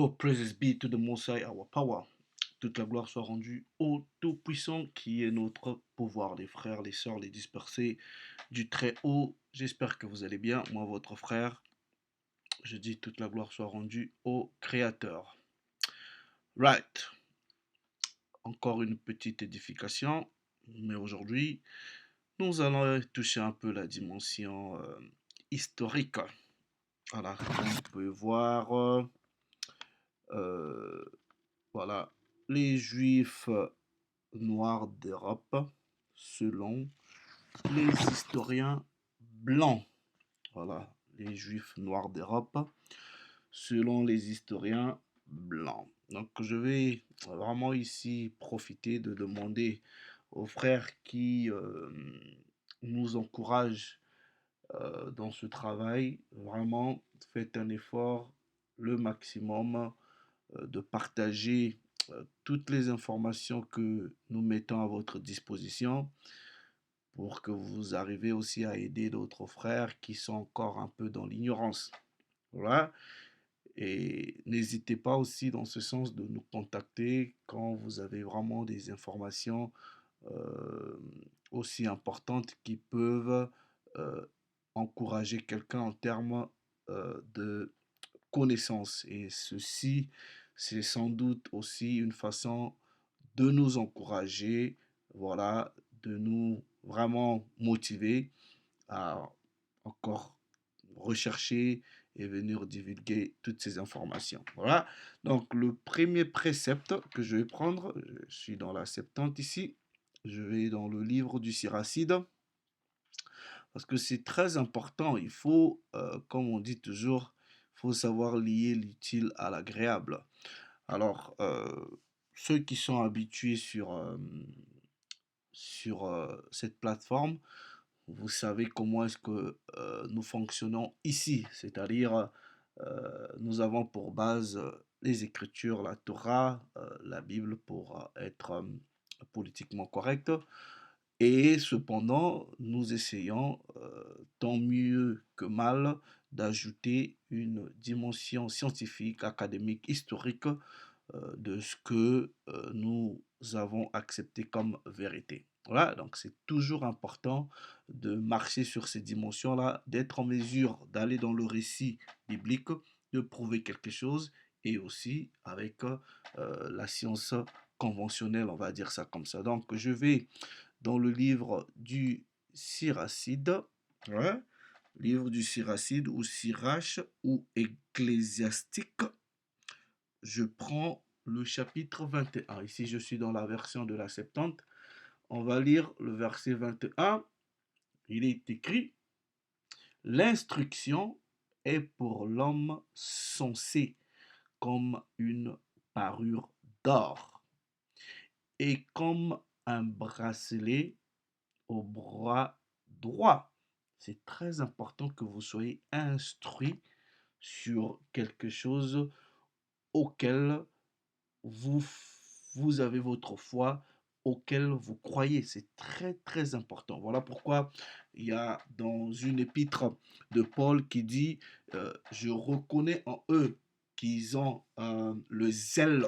Oh, praises be to the Most High, our power. Toute la gloire soit rendue au Tout-Puissant qui est notre pouvoir, les frères, les sœurs, les dispersés du Très-Haut. J'espère que vous allez bien. Moi, votre frère, je dis toute la gloire soit rendue au Créateur. Right. Encore une petite édification, mais aujourd'hui, nous allons toucher un peu la dimension historique. Voilà, comme vous pouvez voir, euh, voilà, les Juifs noirs d'Europe, selon les historiens blancs. Voilà, les Juifs noirs d'Europe, selon les historiens blancs. Donc, je vais vraiment ici profiter de demander aux frères qui nous encouragent dans ce travail, vraiment faites un effort le maximum de partager toutes les informations que nous mettons à votre disposition pour que vous arriviez aussi à aider d'autres frères qui sont encore un peu dans l'ignorance. Voilà. Et n'hésitez pas aussi dans ce sens de nous contacter quand vous avez vraiment des informations euh, aussi importantes qui peuvent euh, encourager quelqu'un en termes de connaissances. Et ceci, c'est sans doute aussi une façon de nous encourager, voilà, de nous vraiment motiver à encore rechercher et venir divulguer toutes ces informations. Voilà. Donc, le premier précepte que je vais prendre, je suis dans la Septante ici, je vais dans le livre du Siracide, parce que c'est très important. Il faut, comme on dit toujours, il faut savoir lier l'utile à l'agréable. Alors, ceux qui sont habitués sur cette plateforme, vous savez comment est-ce que nous fonctionnons ici, c'est-à-dire nous avons pour base les Écritures, la Torah, la Bible pour être politiquement correct. Et cependant, nous essayons, tant mieux que mal, d'ajouter une dimension scientifique, académique, historique de ce que nous avons accepté comme vérité. Voilà, donc c'est toujours important de marcher sur ces dimensions-là, d'être en mesure d'aller dans le récit biblique, de prouver quelque chose, et aussi avec la science conventionnelle, on va dire ça comme ça. Donc je vais dans le livre du Siracide, ouais, livre du Siracide ou Sirach ou Ecclésiastique, je prends le chapitre 21. Ici, je suis dans la version de la Septante. On va lire le verset 21. Il est écrit: l'instruction est pour l'homme sensé comme une parure d'or et comme un bracelet au bras droit. C'est très important que vous soyez instruit sur quelque chose auquel vous, vous avez votre foi, auquel vous croyez. C'est très très important. Voilà pourquoi il y a dans une épître de Paul qui dit je reconnais en eux qu'ils ont le zèle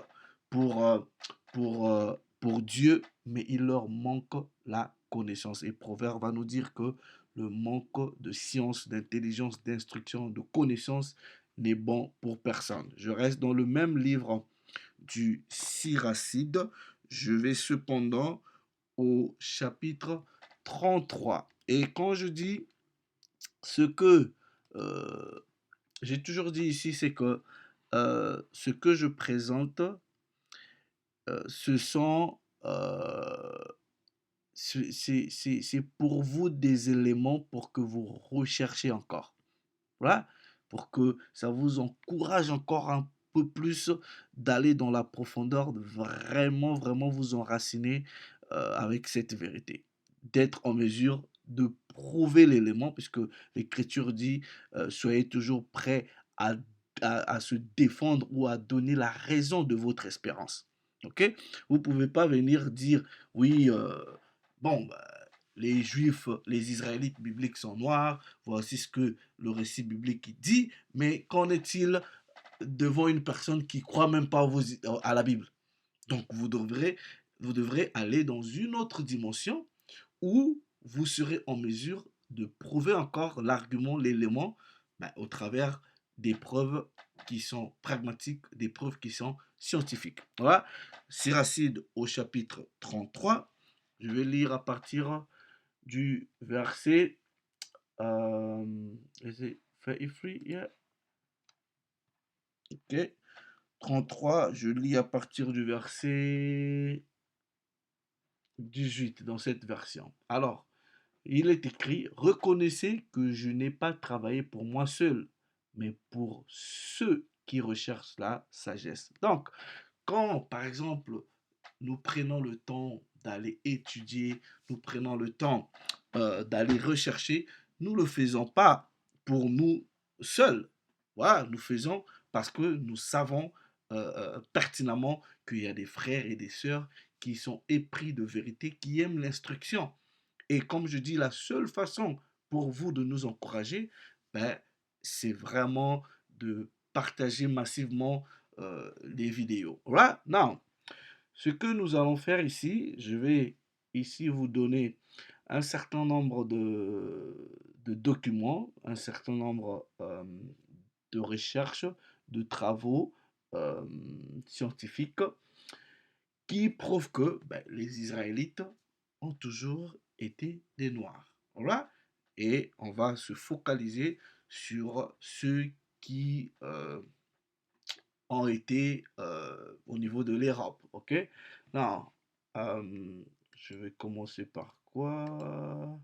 pour, pour Dieu, mais il leur manque la connaissance. Et Proverbe va nous dire que le manque de science, d'intelligence, d'instruction, de connaissance n'est bon pour personne. Je reste dans le même livre du Siracide. Je vais cependant au chapitre 33. Et quand je dis ce que j'ai toujours dit ici, c'est que ce que je présente, ce sont c'est pour vous des éléments pour que vous recherchez encore. Voilà, pour que ça vous encourage encore un peu plus d'aller dans la profondeur, de vraiment, vraiment vous enraciner avec cette vérité, d'être en mesure de prouver l'élément, puisque l'Écriture dit soyez toujours prêts à, à se défendre ou à donner la raison de votre espérance. Ok? Vous ne pouvez pas venir dire oui, bon, bah, les Juifs, les Israélites bibliques sont noirs, voici ce que le récit biblique dit, mais qu'en est-il devant une personne qui croit même pas à la Bible. Donc vous devrez aller dans une autre dimension où vous serez en mesure de prouver encore l'argument, l'élément, au travers des preuves qui sont pragmatiques, des preuves qui sont scientifiques. Voilà, Siracide au chapitre 33. Je vais lire à partir du verset. Is it 33? Yeah. Ok. 33, je lis à partir du verset 18 dans cette version. Alors, il est écrit, reconnaissez que je n'ai pas travaillé pour moi seul, mais pour ceux qui recherchent la sagesse. Donc, quand, par exemple, nous prenons le temps d'aller étudier, nous prenons le temps d'aller rechercher, nous ne le faisons pas pour nous seuls. Voilà, nous faisons parce que nous savons pertinemment qu'il y a des frères et des sœurs qui sont épris de vérité, qui aiment l'instruction. Et comme je dis, la seule façon pour vous de nous encourager, ben, c'est vraiment de partager massivement les vidéos. Right? Now, ce que nous allons faire ici, je vais ici vous donner un certain nombre de documents, un certain nombre de recherches, de travaux euh, scientifiques qui prouvent que les Israélites ont toujours été des Noirs. Voilà. Et on va se focaliser sur ceux qui ont été au niveau de l'Europe. OK? Now, je vais commencer par quoi?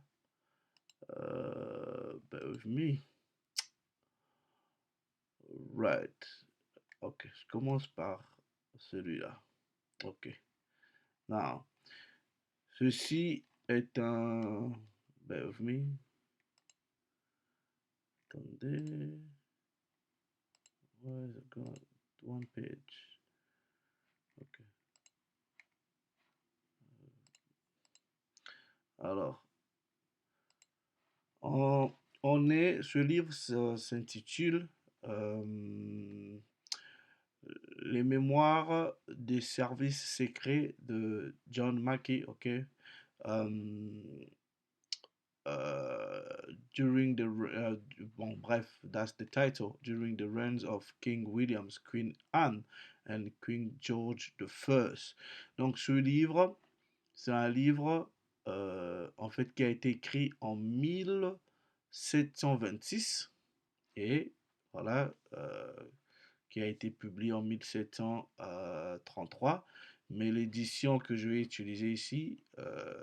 Bear with me. Right. OK, je commence par celui-là. OK. Now, ceci est un. Bear with me. Attendez. Where is it going? One page. OK. Alors, ce livre s'intitule euh, Les mémoires des services secrets de John Mackey, ok? Um, during the bon bref, that's the title. During the reigns of King Williams, Queen Anne and King George the First. Donc ce livre, c'est un livre en fait qui a été écrit en 1726 et voilà qui a été publié en 1733. Mais l'édition que je vais utiliser ici,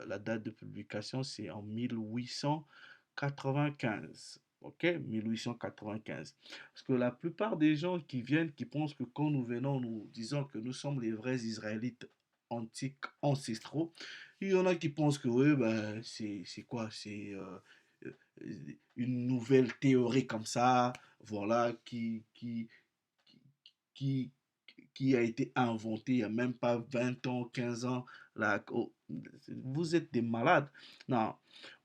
la date de publication, c'est en 1895. OK? 1895. Parce que la plupart des gens qui viennent, qui pensent que quand nous venons, nous disons que nous sommes les vrais Israélites antiques, ancestraux, il y en a qui pensent que oui, ben, c'est quoi? C'est une nouvelle théorie comme ça, voilà, qui, qui a été inventé il n'y a même pas 20 ans, 15 ans. Là, oh, vous êtes des malades. Non,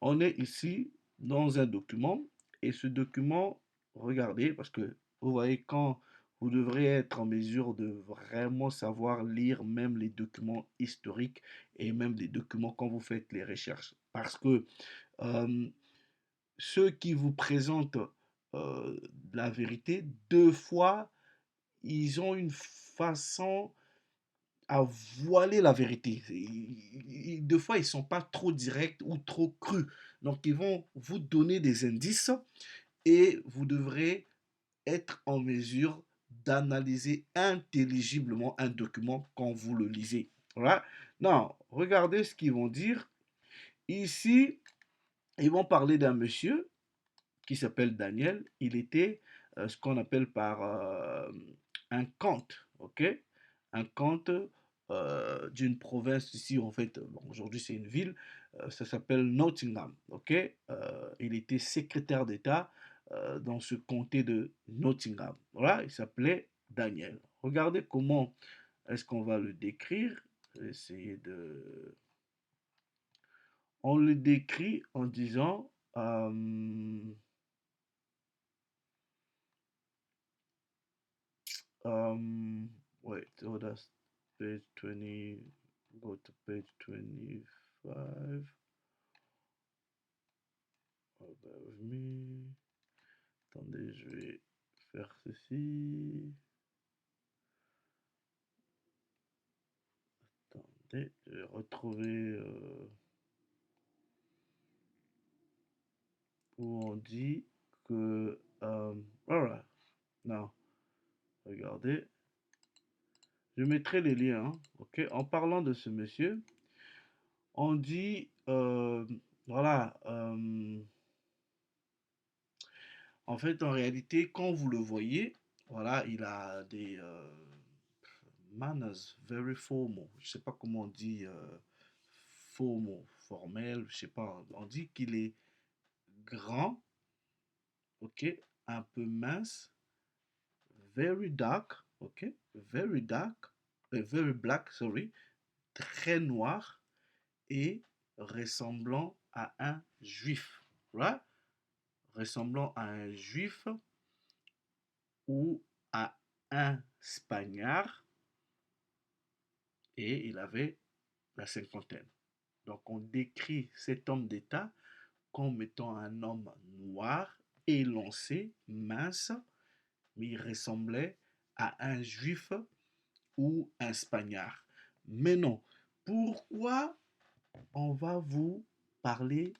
on est ici dans un document et ce document, regardez, parce que vous voyez, quand vous devrez être en mesure de vraiment savoir lire même les documents historiques et même les documents quand vous faites les recherches. Parce que euh, ceux qui vous présentent la vérité, deux fois, ils ont une façon à voiler la vérité. Deux fois, ils ne sont pas trop directs ou trop crus. Donc, ils vont vous donner des indices et vous devrez être en mesure d'analyser intelligiblement un document quand vous le lisez. Voilà. Non, regardez ce qu'ils vont dire. Ici, ils vont parler d'un monsieur qui s'appelle Daniel. Il était ce qu'on appelle par un comte, ok? Un comte d'une province ici, en fait, bon, aujourd'hui c'est une ville, ça s'appelle Nottingham, ok? Il était secrétaire d'État dans ce comté de Nottingham. Voilà, il s'appelait Daniel. Regardez comment est-ce qu'on va le décrire. Je vais essayer de... On le décrit en disant... Wait, so that's page 20. Go to page 25. Oh, bear with me. Attendez, je vais faire ceci. Attendez, je vais retrouver où on dit que. Voilà. Non, regardez. Je mettrai les liens, hein, ok? En parlant de ce monsieur, on dit, voilà, en fait, en réalité, quand vous le voyez, voilà, il a des manners very formal. Je sais pas comment on dit formal, formel, je sais pas. On dit qu'il est grand, ok, un peu mince, very dark, ok, very dark, very black, sorry, très noir et ressemblant à un juif, right? Ressemblant à un juif ou à un Spagnard et il avait la cinquantaine. Donc on décrit cet homme d'État comme étant un homme noir, élancé, mince, mais il ressemblait à un juif ou un Spagnard. Mais non, pourquoi on va vous parler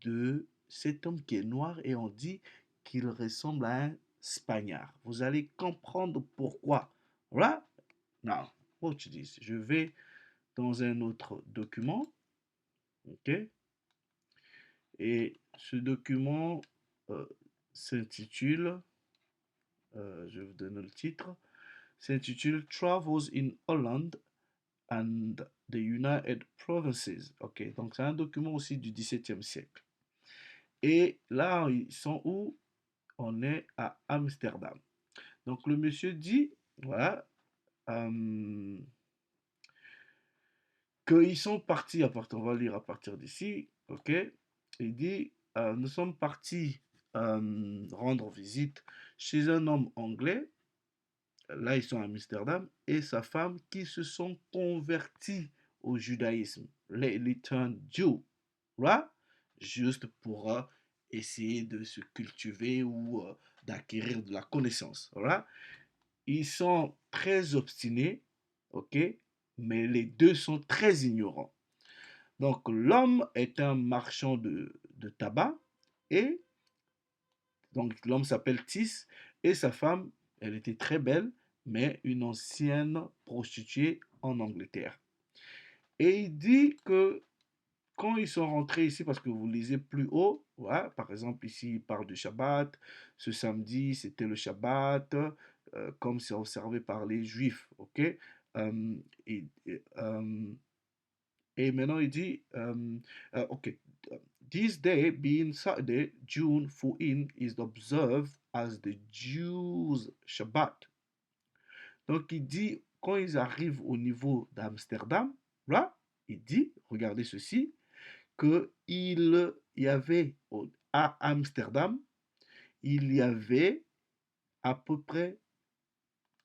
de cet homme qui est noir et on dit qu'il ressemble à un Spagnard? Vous allez comprendre pourquoi. Right? Now, watch this. Je vais dans un autre document. OK? Et ce document s'intitule, je vais vous donner le titre, s'intitule Travels in Holland and the United Provinces. OK, donc c'est un document aussi du XVIIe siècle. Et là, ils sont où? On est à Amsterdam. Donc le monsieur dit, voilà, qu'ils sont partis, on va lire à partir d'ici, ok? Il dit, nous sommes partis rendre visite chez un homme anglais, là ils sont à Amsterdam, et sa femme qui se sont convertis au judaïsme, les turned Jew, right? Juste pour essayer de se cultiver ou d'acquérir de la connaissance, right? Ils sont très obstinés, ok? Mais les deux sont très ignorants. Donc l'homme est un marchand de tabac et donc l'homme s'appelle Tis et sa femme, elle était très belle, mais une ancienne prostituée en Angleterre. Et il dit que quand ils sont rentrés ici, parce que vous lisez plus haut, voilà, par exemple ici il parle du Shabbat, ce samedi c'était le Shabbat, comme c'est observé par les Juifs, ok? Euh, et, et, euh, et maintenant il dit, ok, this day being Saturday, June 14 is observed as the Jews' Shabbat. Donc il dit, quand ils arrivent au niveau d'Amsterdam, là, il dit, regardez ceci, qu'il y avait à Amsterdam, il y avait à peu près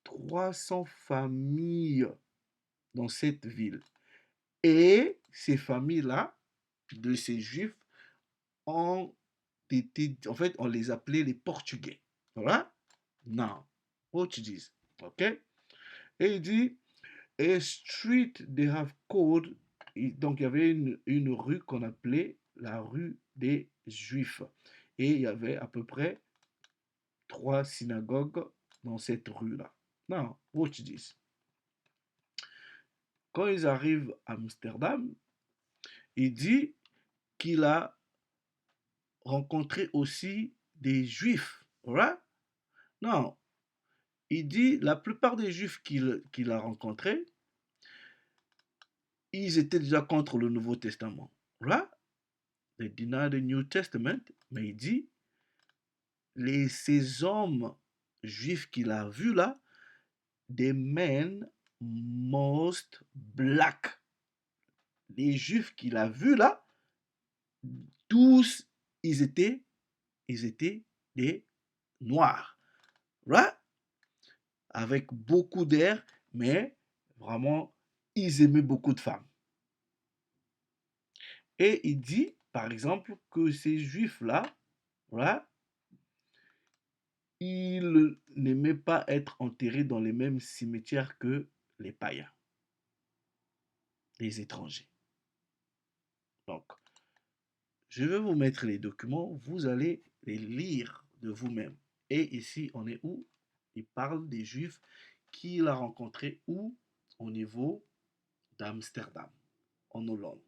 300 familles dans cette ville. Et ces familles-là, de ces juifs, ont été, en fait, on les appelait les Portugais. Voilà? Non. Portuguese. OK? Et il dit, a street they have called, donc il y avait une rue qu'on appelait la rue des Juifs. Et il y avait à peu près 3 synagogues dans cette rue-là. Non, watch this. Quand ils arrivent à Amsterdam, il dit qu'il a rencontré aussi des Juifs. Right? Non, il dit la plupart des Juifs qu'il a rencontrés, ils étaient déjà contre le Nouveau Testament. Right? They deny the New Testament, mais il dit ces hommes juifs qu'il a vus là, des men most black. Les juifs qu'il a vus là, tous, ils étaient des noirs. Right? avec beaucoup d'air, mais vraiment, ils aimaient beaucoup de femmes. Et il dit, par exemple, que ces juifs-là, voilà, ils n'aimaient pas être enterrés dans les mêmes cimetières que les païens, les étrangers. Donc, je vais vous mettre les documents, vous allez les lire de vous-même. Et ici, on est où? Il parle des juifs qu'il a rencontrés où? Au niveau d'Amsterdam, en Hollande.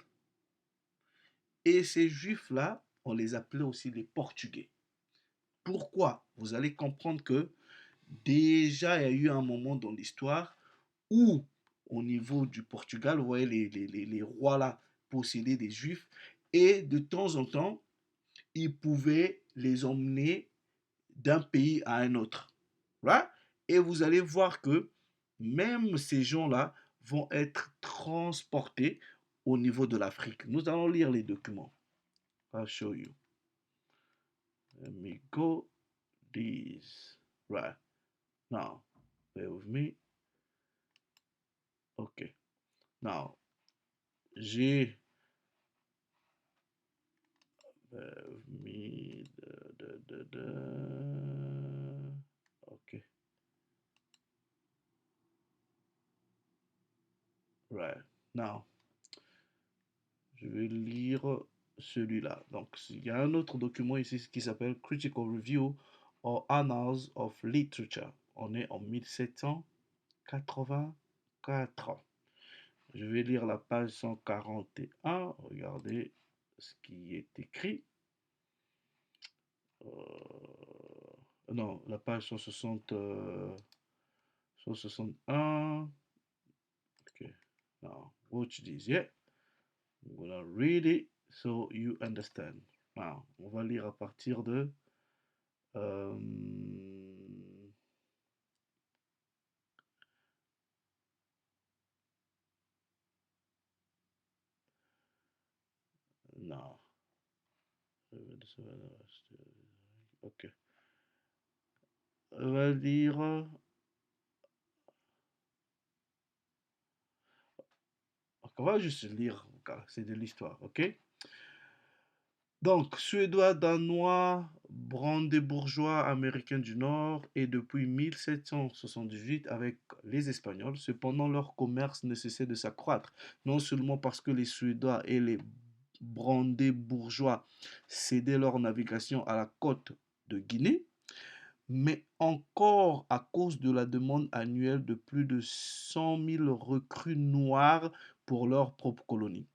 Et ces juifs-là, on les appelait aussi les Portugais. Pourquoi? Vous allez comprendre que déjà, il y a eu un moment dans l'histoire où, au niveau du Portugal, vous voyez, les rois là possédaient des juifs et de temps en temps, ils pouvaient les emmener d'un pays à un autre. Right? Et vous allez voir que même ces gens-là vont être transportés au niveau de l'Afrique. Nous allons lire les documents. I'll show you. Let me go these. Right. Now, bear with me. OK. Now, j'ai bear with me. OK. Right. Now, je vais lire celui-là. Donc, il y a un autre document ici qui s'appelle Critical Review or Annals of Literature. On est en 1784. Je vais lire la page 141. Regardez ce qui est écrit. Non, la page 160, 161. Okay. Now, watch this, yeah? I'm gonna read it so you understand. Now, on va lire à partir de euh, non. Ok. On va lire. On va juste lire. C'est de l'histoire, ok? Donc, Suédois, Danois, Brandébourgeois, Américains du Nord, et depuis 1778 avec les Espagnols. Cependant, leur commerce ne cessait de s'accroître, non seulement parce que les Suédois et les Brandébourgeois cédaient leur navigation à la côte de Guinée, mais encore à cause de la demande annuelle de plus de 100 000 recrues noires pour leur propre colonie.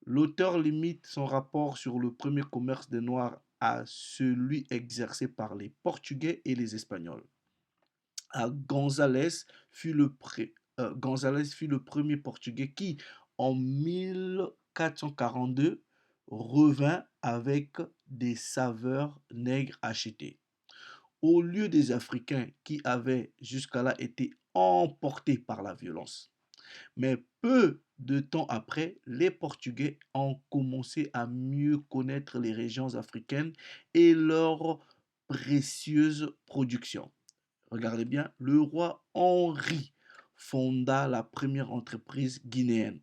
L'auteur limite son rapport sur le premier commerce des Noirs à celui exercé par les Portugais et les Espagnols. Gonzalez fut le premier Portugais qui, en 1442, revint avec des saveurs nègres achetées. Au lieu des Africains qui avaient jusqu'à là été emportés par la violence. Mais peu de temps après, les Portugais ont commencé à mieux connaître les régions africaines et leurs précieuses productions. Regardez bien, le roi Henri fonda la première entreprise guinéenne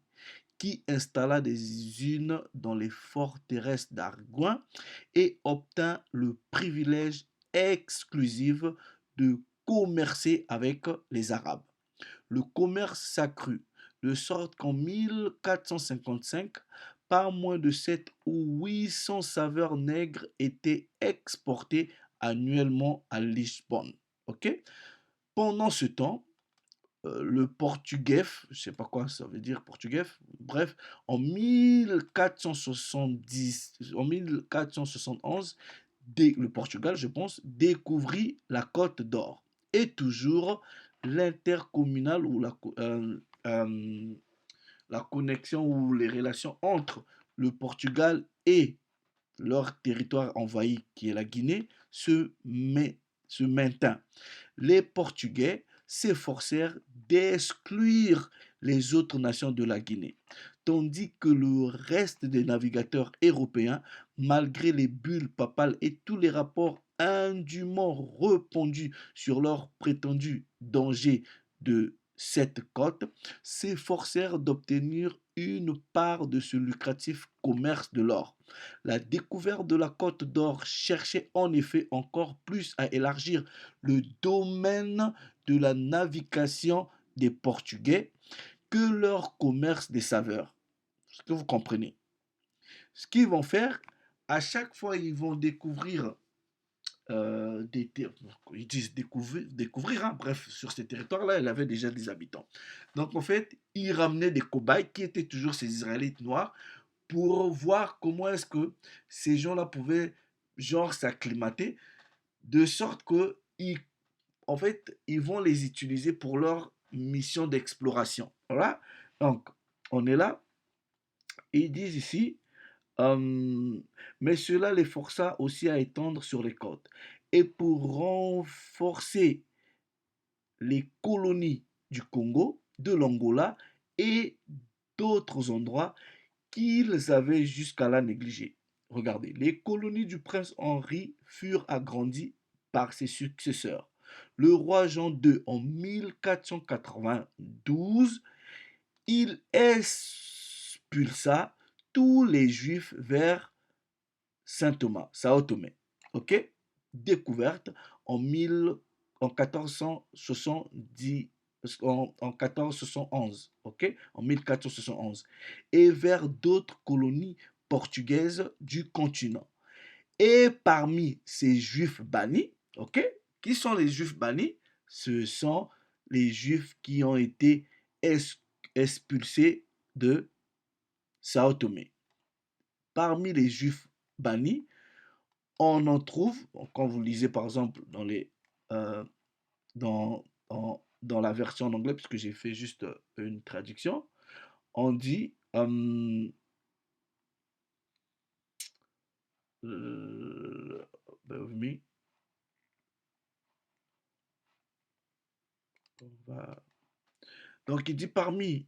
qui installa des usines dans les forteresses d'Argoin et obtint le privilège exclusif de commercer avec les Arabes. Le commerce s'accrut, de sorte qu'en 1455, pas moins de 7 ou 800 saveurs nègres étaient exportées annuellement à Lisbonne. Ok? Pendant ce temps, le portugais, je ne sais pas quoi ça veut dire portugais, bref, en 1470, en 1471, le Portugal, je pense, découvrit la Côte d'Or. Et toujours l'intercommunal ou la connexion ou les relations entre le Portugal et leur territoire envahi, qui est la Guinée, se maintint. Les Portugais s'efforcèrent d'exclure les autres nations de la Guinée, tandis que le reste des navigateurs européens, malgré les bulles papales et tous les rapports indûment répandu sur leur prétendu danger de cette côte, s'efforcèrent d'obtenir une part de ce lucratif commerce de l'or. La découverte de la côte d'or cherchait en effet encore plus à élargir le domaine de la navigation des Portugais que leur commerce des saveurs. Est-ce que vous comprenez? Ce qu'ils vont faire, à chaque fois, ils vont découvrir ils disent découvrir hein, bref, sur ces territoires-là, il avait déjà des habitants. Donc, en fait, ils ramenaient des cobayes qui étaient toujours ces Israélites noirs pour voir comment est-ce que ces gens-là pouvaient, genre, s'acclimater, de sorte que, en fait, ils vont les utiliser pour leur mission d'exploration. Voilà. Donc, on est là. Et ils disent ici, euh, mais cela les força aussi à étendre sur les côtes. Et pour renforcer les colonies du Congo, de l'Angola et d'autres endroits qu'ils avaient jusqu'à là négligés. Regardez, les colonies du prince Henri furent agrandies par ses successeurs. Le roi Jean II, en 1492, il expulsa tous les juifs vers Saint-Thomas, Sao Tomé. OK? Découverte en, 1000, en 1470, en 1411. OK? En 1471. Et vers d'autres colonies portugaises du continent. Et parmi ces juifs bannis, OK? Qui sont les juifs bannis? Ce sont les juifs qui ont été expulsés de Sao Tomé. Parmi les juifs bannis, on en trouve, quand vous lisez par exemple dans euh, dans la version en anglais, puisque j'ai fait juste une traduction, on dit, bear with me, donc il dit parmi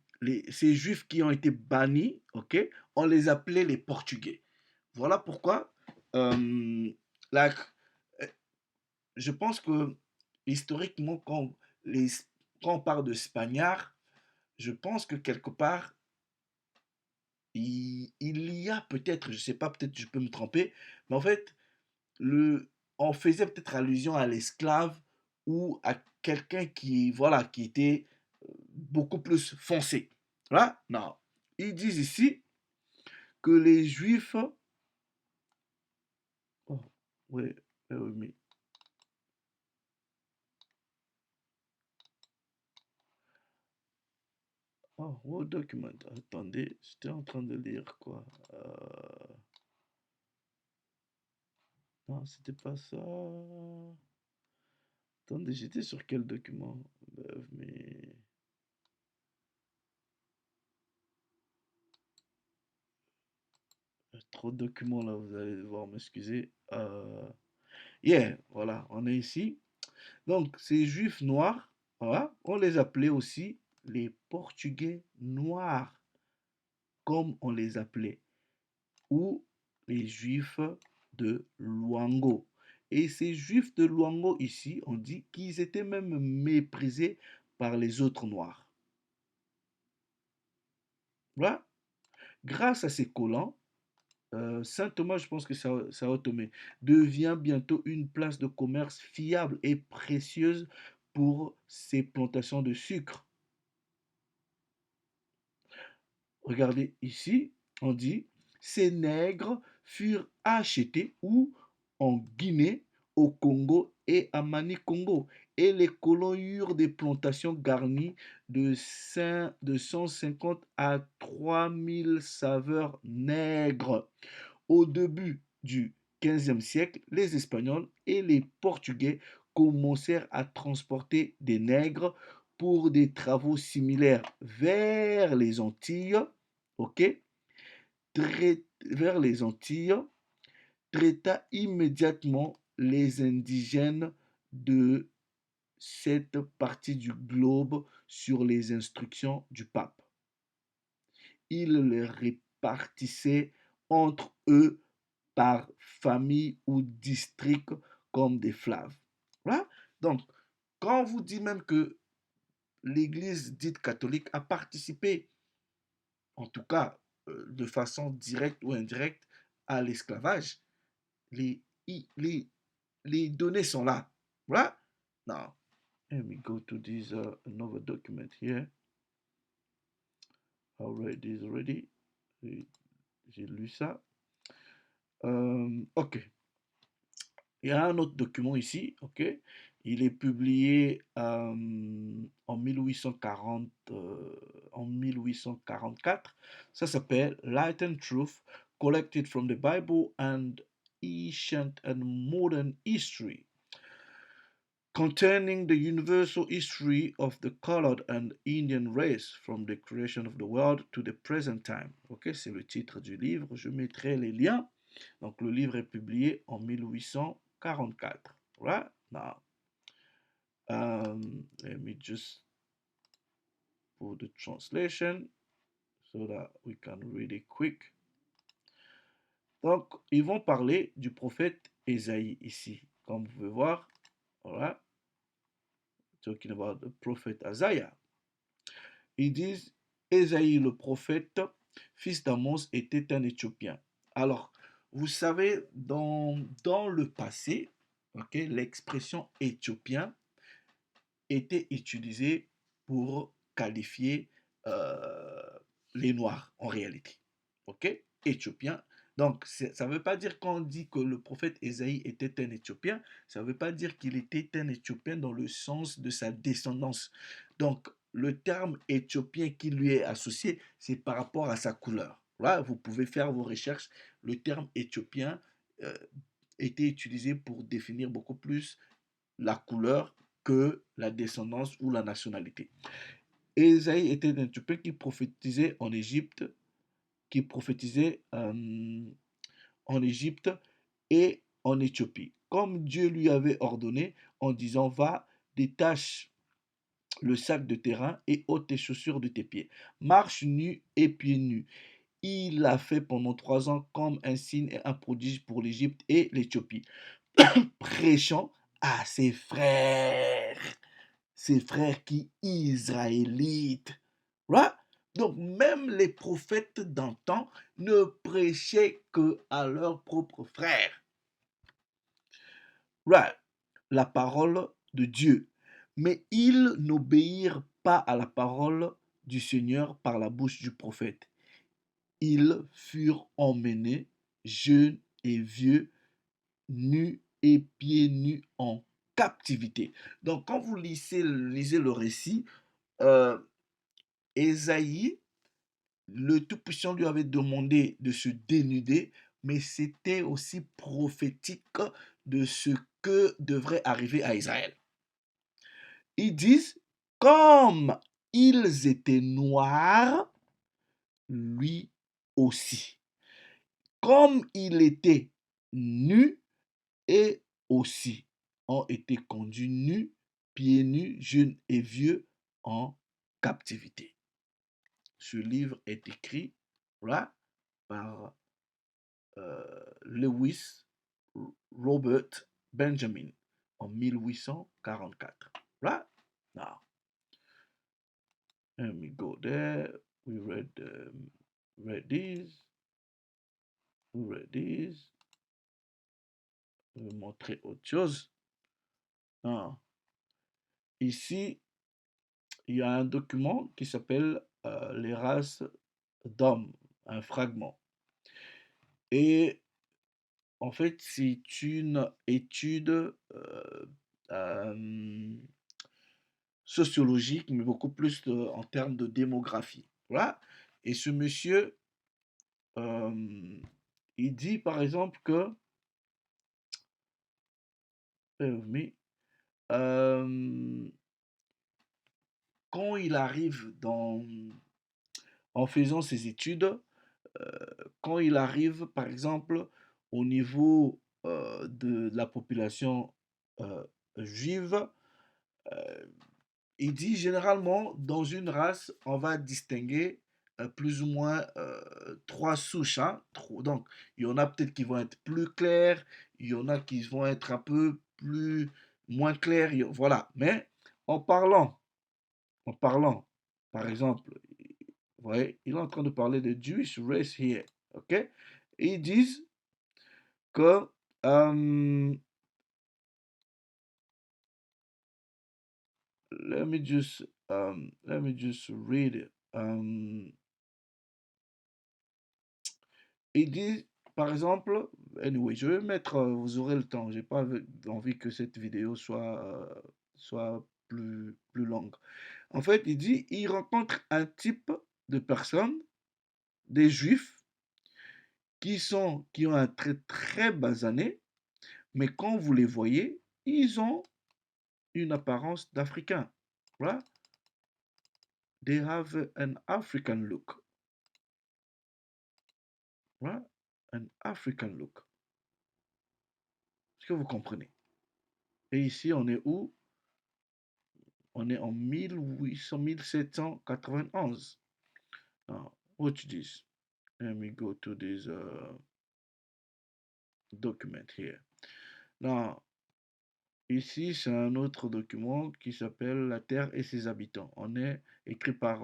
ces juifs qui ont été bannis, ok, on les appelait les Portugais. Voilà pourquoi euh, la, je pense que historiquement, quand on parle de Spagnards, je pense que quelque part, il y a peut-être, je sais pas, peut-être je peux me tromper, mais en fait, on faisait peut-être allusion à l'esclave ou à quelqu'un qui, voilà, qui était beaucoup plus foncé. Voilà, non. Ils disent ici que les Juifs, oh, ouais, mais, oh, Word document, attendez, j'étais en train de lire quoi. Non, c'était pas ça. Attendez, j'étais sur quel document? Mais... Trop de documents là, vous allez devoir m'excuser. Yeah, voilà, on est ici. Donc, ces juifs noirs, voilà, on les appelait aussi les Portugais noirs, comme on les appelait, ou les juifs de Luango. Et ces juifs de Luango ici, on dit qu'ils étaient même méprisés par les autres noirs. Voilà. Grâce à ces colons, Saint Thomas, je pense que Sao Tomé, devient bientôt une place de commerce fiable et précieuse pour ses plantations de sucre. Regardez ici, on dit, ces nègres furent achetés où? En Guinée, au Congo et à Mani-Congo. Et les colons eurent des plantations garnies de 150 à 3000 saveurs nègres. Au début du XVe siècle, les Espagnols et les Portugais commencèrent à transporter des nègres pour des travaux similaires vers les Antilles, ok, vers les Antilles, traita immédiatement les indigènes de cette partie du globe sur les instructions du pape. Il les répartissait entre eux par famille ou district comme des flaves. Voilà. Donc, quand on vous dit même que l'Église dite catholique a participé, en tout cas de façon directe ou indirecte, à l'esclavage, les, les, les données sont là. Voilà. Now, let me go to this another document here. I read this already. J'ai lu ça. Ok. Il y a un autre document ici, ok? Il est publié en 1840, en 1844. Ça s'appelle Light and Truth, Collected from the Bible and Ancient and Modern History, containing the universal history of the colored and Indian race from the creation of the world to the present time. Ok, c'est le titre du livre. Je mettrai les liens. Donc, le livre est publié en 1844. Right? Now, let me just put the translation so that we can read it quick. Donc, ils vont parler du prophète Ésaïe ici. Comme vous pouvez voir, voilà, talking about the prophet Isaiah. Ils disent, Ésaïe le prophète, fils d'Amos, était un Éthiopien. Alors, vous savez, dans le passé, okay, l'expression éthiopien était utilisée pour qualifier les Noirs en réalité. Ok? Éthiopien. Donc, ça ne veut pas dire qu'on dit que le prophète Ésaïe était un Éthiopien, ça ne veut pas dire qu'il était un Éthiopien dans le sens de sa descendance. Donc, le terme éthiopien qui lui est associé, c'est par rapport à sa couleur. Là, vous pouvez faire vos recherches. Le terme éthiopien était utilisé pour définir beaucoup plus la couleur que la descendance ou la nationalité. Ésaïe était un Éthiopien qui prophétisait en Égypte, qui prophétisait en Égypte et en Éthiopie, comme Dieu lui avait ordonné en disant: va, détache le sac de terrain et ôte tes chaussures de tes pieds. Marche nu et pieds nus. Il l'a fait pendant 3 ans comme un signe et un prodige pour l'Égypte et l'Éthiopie, prêchant à ses frères qui israélites. Right? Donc même les prophètes d'antan ne prêchaient que à leurs propres frères. Right? La parole de Dieu. Mais ils n'obéirent pas à la parole du Seigneur par la bouche du prophète. Ils furent emmenés, jeunes et vieux, nus et pieds nus en captivité. Donc quand vous lisez le récit, Ésaïe, le Tout-Puissant lui avait demandé de se dénuder, mais c'était aussi prophétique de ce que devrait arriver à Israël. Ils disent, comme ils étaient noirs, lui aussi. Comme il était nu, et aussi ont été conduits nus, pieds nus, jeunes et vieux, en captivité. Ce livre est écrit là, par Lewis Robert Benjamin en 1844. Right? Now, let me go there. We read these. We read these. Je vais montrer autre chose. Ah. Ici, il y a un document qui s'appelle Les races d'hommes, un fragment. Et en fait, c'est une étude sociologique, mais beaucoup plus en termes de démographie. Voilà. Et ce monsieur, il dit par exemple que, quand il arrive en faisant ses études, quand il arrive par exemple au niveau de la population juive, il dit généralement dans une race, on va distinguer plus ou moins 3 souches. Hein. Donc, il y en a peut-être qui vont être plus clairs, il y en a qui vont être un peu plus, moins clair, voilà. Mais en parlant, en parlant, par exemple, vous voyez, il est en train de parler de Jewish race here, ok? Et ils disent que, let me just, let me just read it. Ils disent, par exemple, anyway, je vais mettre, vous aurez le temps, j'ai pas envie que cette vidéo soit plus longue. En fait, il dit, il rencontre un type de personnes, des juifs, qui ont un très très basané, mais quand vous les voyez, ils ont une apparence d'Africains. Voilà. They have an African look. Voilà. An African look. Est-ce que vous comprenez? Et ici, on est où? On est en 1791. Now, watch this. Let me go to this document here. Now, ici, c'est un autre document qui s'appelle La Terre et ses habitants. On est écrit par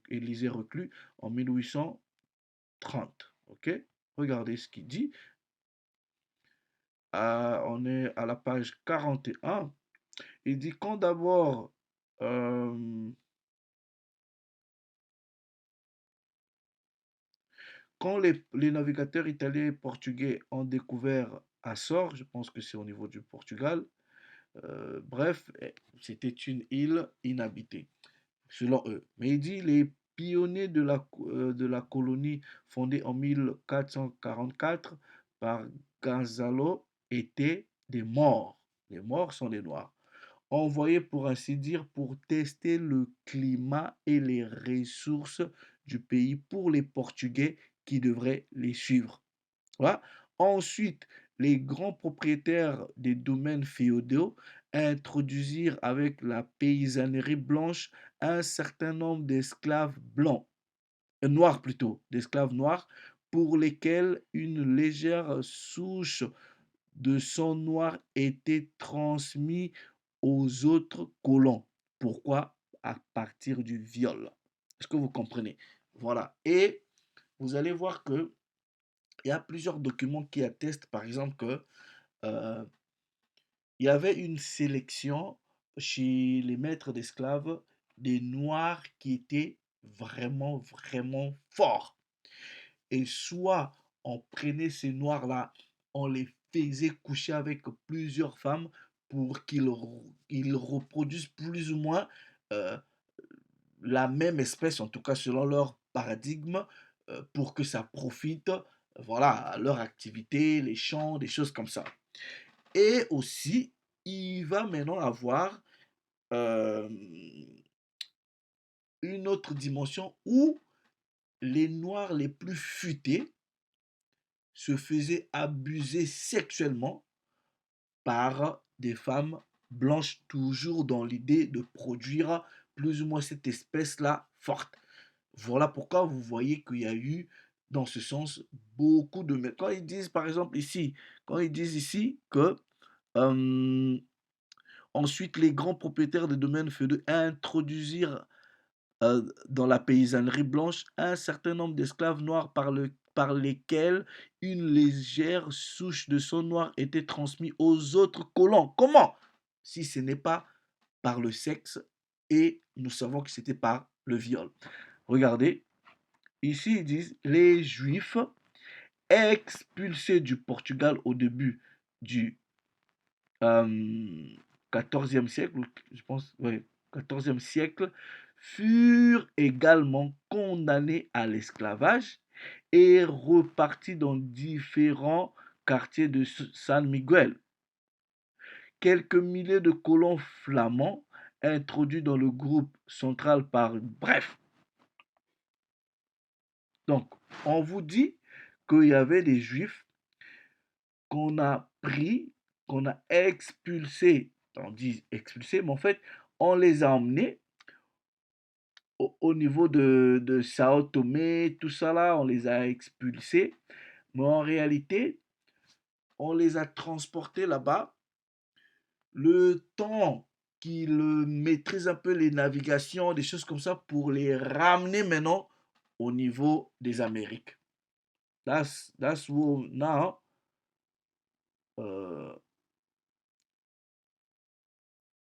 Élisée Reclus en 1830. Ok? Regardez ce qu'il dit. On est à la page 41. Il dit quand d'abord quand les navigateurs italiens et portugais ont découvert Açores, je pense que c'est au niveau du Portugal, bref, c'était une île inhabitée, selon eux. Mais il dit les pionniers de la colonie fondée en 1444 par Gonzalo étaient des morts. Les morts sont des noirs. Envoyés pour ainsi dire pour tester le climat et les ressources du pays pour les Portugais qui devraient les suivre. Voilà. Ensuite, les grands propriétaires des domaines féodaux introduisirent avec la paysannerie blanche un certain nombre d'esclaves blancs, noirs plutôt, d'esclaves noirs, pour lesquels une légère souche de sang noir était transmise aux autres colons. Pourquoi? À partir du viol. Est-ce que vous comprenez? Voilà. Et vous allez voir que il y a plusieurs documents qui attestent, par exemple, que euh, il y avait une sélection chez les maîtres d'esclaves des noirs qui étaient vraiment, vraiment forts. Et soit on prenait ces noirs-là, on les faisait coucher avec plusieurs femmes pour qu'ils reproduisent plus ou moins euh, la même espèce, en tout cas selon leur paradigme, pour que ça profite, voilà, à leur activité, les champs, des choses comme ça. Et aussi, il va maintenant avoir euh, une autre dimension où les noirs les plus futés se faisaient abuser sexuellement par des femmes blanches, toujours dans l'idée de produire plus ou moins cette espèce-là forte. Voilà pourquoi vous voyez qu'il y a eu, dans ce sens, beaucoup de... Quand ils disent, par exemple, ici, quand ils disent ici que euh, ensuite les grands propriétaires des domaines féodaux introduisirent dans la paysannerie blanche un certain nombre d'esclaves noirs par lesquels une légère souche de sang noir était transmise aux autres colons. Comment? Si ce n'est pas par le sexe, et nous savons que c'était par le viol. Regardez, ici ils disent les Juifs expulsés du Portugal au début du euh, 14e siècle, je pense, ouais, 14e siècle, furent également condamnés à l'esclavage et repartis dans différents quartiers de San Miguel. Quelques milliers de colons flamands introduits dans le groupe central par... Bref, donc on vous dit qu'il y avait des juifs qu'on a pris, qu'on a expulsés, on dit expulsés, mais en fait, on les a emmenés au niveau de Sao Tomé, tout ça là, on les a expulsés, mais en réalité, on les a transportés là-bas le temps qu'il maîtrise un peu les navigations, des choses comme ça, pour les ramener maintenant au niveau des Amériques. That's what now. euh,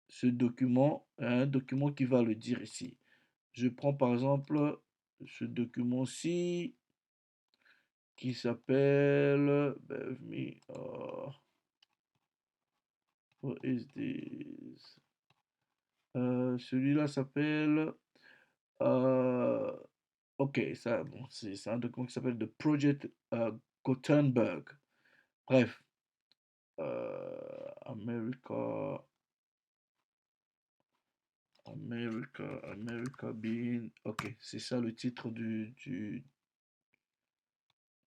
Ce document, un document qui va le dire ici. Je prends par exemple ce document-ci qui s'appelle, what is this? Celui-là s'appelle, euh, ok, ça, bon, c'est un document qui s'appelle The Project Gutenberg. Bref, America, America being, ok, c'est ça le titre du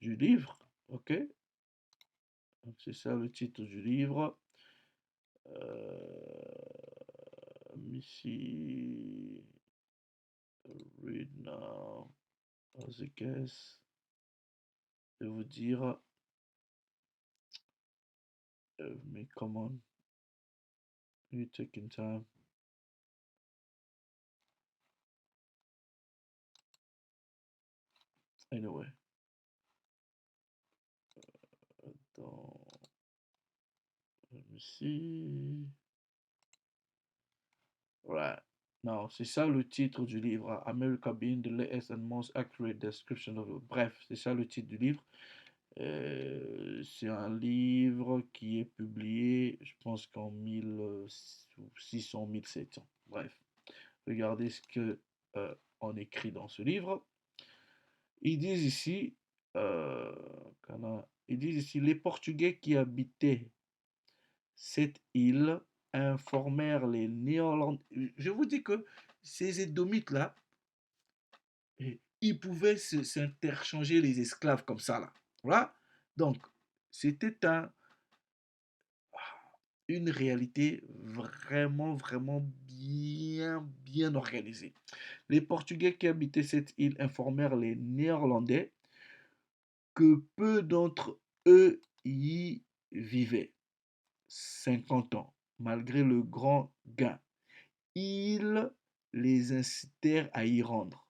livre, ok, c'est ça le titre du livre. Let me see, read now, as a guess, je vais vous dire, mais come on, you taking time. Anyway, attends, let me see. Right. Non, c'est ça le titre du livre. America being the latest and most accurate description of. Bref, c'est ça le titre du livre. C'est un livre qui est publié, je pense qu'en 1600, 1700. Bref, regardez ce que on écrit dans ce livre. Ils disent ici, ils disent ici, les Portugais qui habitaient cette île informèrent les Néerlandais. Je vous dis que ces Édomites-là, ils pouvaient s'interchanger les esclaves comme ça, là. Voilà. Donc, c'était une réalité vraiment, vraiment bien, bien organisée. Les Portugais qui habitaient cette île informèrent les Néerlandais que peu d'entre eux y vivaient. 50 ans, malgré le grand gain. Ils les incitèrent à y rendre.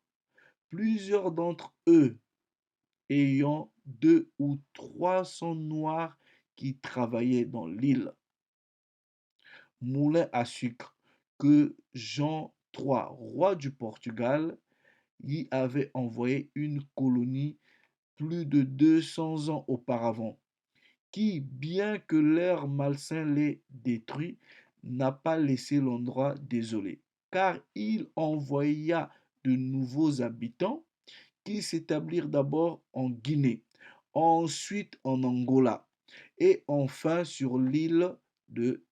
Plusieurs d'entre eux, ayant 2 ou 300 noirs qui travaillaient dans l'île, moulin à sucre, que Jean III, roi du Portugal, y avait envoyé une colonie plus de 200 ans auparavant, qui, bien que l'air malsain l'ait détruit, n'a pas laissé l'endroit désolé, car il envoya de nouveaux habitants qui s'établirent d'abord en Guinée, ensuite en Angola, et enfin sur l'île de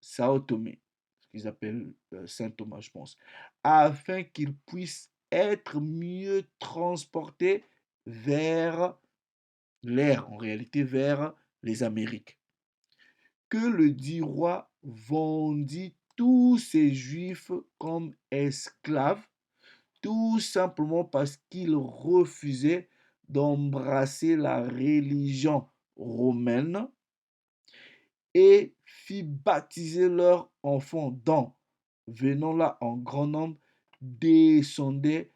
Sao Tomé, ce qu'ils appellent Saint Thomas, je pense, afin qu'ils puissent être mieux transportés vers l'air, en réalité vers les Amériques. Que le dit roi vendit tous ces juifs comme esclaves, tout simplement parce qu'ils refusaient d'embrasser la religion romaine, et fit baptiser leurs enfants dont, venant là en grand nombre, descendaient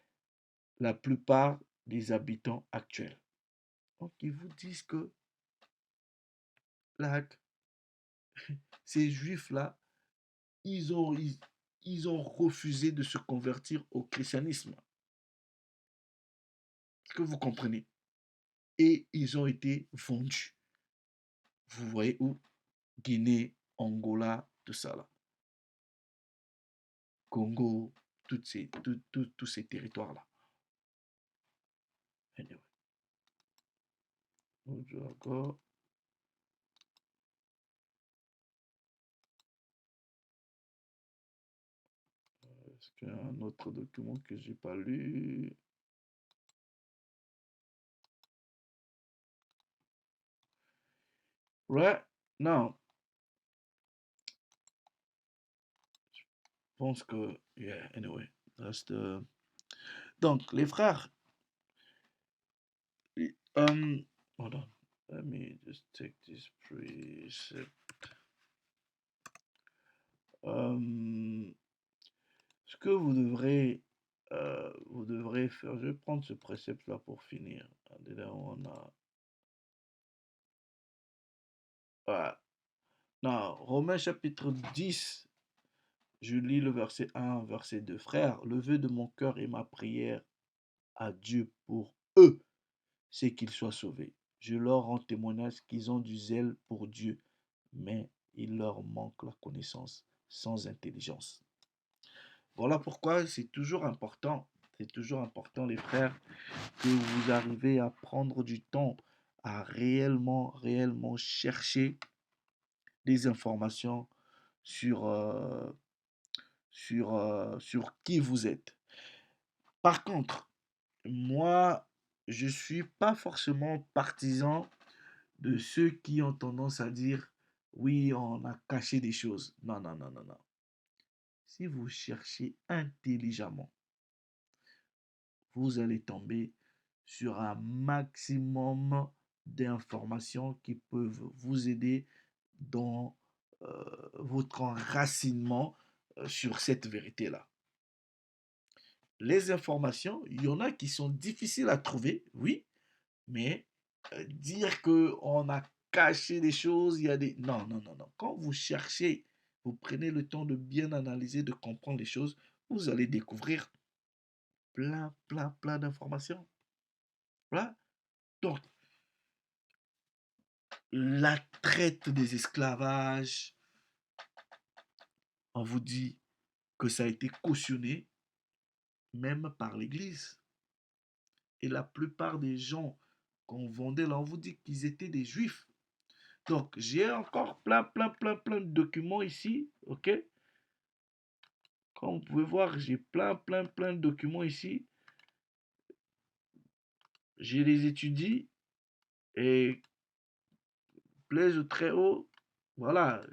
la plupart des habitants actuels. Donc ils vous disent que là, ces juifs-là, ils ont, ils, ils ont refusé de se convertir au christianisme. Est-ce que vous comprenez? Et ils ont été vendus. Vous voyez où? Guinée, Angola, tout ça là. Congo, tous ces territoires-là. Anyway. Encore. Est-ce qu'il y a un autre document que j'ai pas lu? Right now, je pense que, yeah, anyway, that's the... Donc, les frères, hold on, let me just take this precept. Euh, ce que vous devrez faire, je vais prendre ce précepte-là pour finir. Là, on a, voilà. Non, Romains chapitre 10, je lis le verset 1, verset 2. Frère, le vœu de mon cœur et ma prière à Dieu pour eux, c'est qu'ils soient sauvés. Je leur rends témoignage qu'ils ont du zèle pour Dieu, mais il leur manque la connaissance sans intelligence. Voilà pourquoi c'est toujours important les frères, que vous arrivez à prendre du temps à réellement chercher des informations sur, sur qui vous êtes. Par contre, moi, je ne suis pas forcément partisan de ceux qui ont tendance à dire oui, on a caché des choses. Non, non, non, non, non. Si vous cherchez intelligemment, vous allez tomber sur un maximum d'informations qui peuvent vous aider dans votre enracinement sur cette vérité-là. Les informations, il y en a qui sont difficiles à trouver, oui, mais dire que on a caché des choses, il y a des... Non, non, non, non. Quand vous cherchez, vous prenez le temps de bien analyser, de comprendre les choses, vous allez découvrir plein d'informations. Voilà. Donc, la traite des esclavages, on vous dit que ça a été cautionné même par l'Église. Et la plupart des gens qu'on vendait là, on vous dit qu'ils étaient des juifs. Donc, j'ai encore plein de documents ici, ok? Comme vous pouvez voir, j'ai plein de documents ici. Je les étudie et plaise au très haut. Voilà,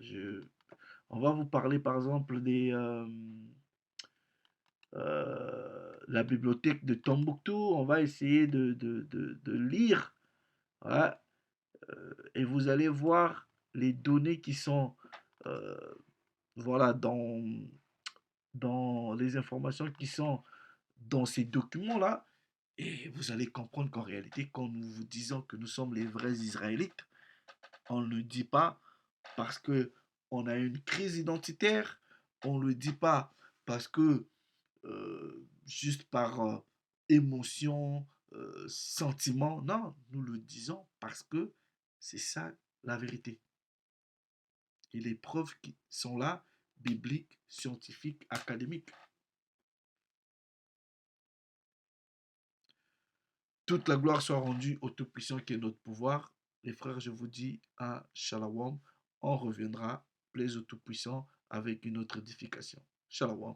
on va vous parler par exemple la bibliothèque de Tombouctou. On va essayer de lire, voilà, et vous allez voir les données qui sont euh, voilà, dans les informations qui sont dans ces documents-là. Et vous allez comprendre qu'en réalité, quand nous vous disons que nous sommes les vrais Israélites, on ne le dit pas parce que on a une crise identitaire, on ne le dit pas parce que juste par émotion, sentiment. Non, nous le disons parce que c'est ça la vérité. Et les preuves qui sont là, bibliques, scientifiques, académiques. Toute la gloire soit rendue au Tout-Puissant qui est notre pouvoir. Les frères, je vous dis à Shalom, on reviendra, plaise au Tout-Puissant, avec une autre édification. Shalom.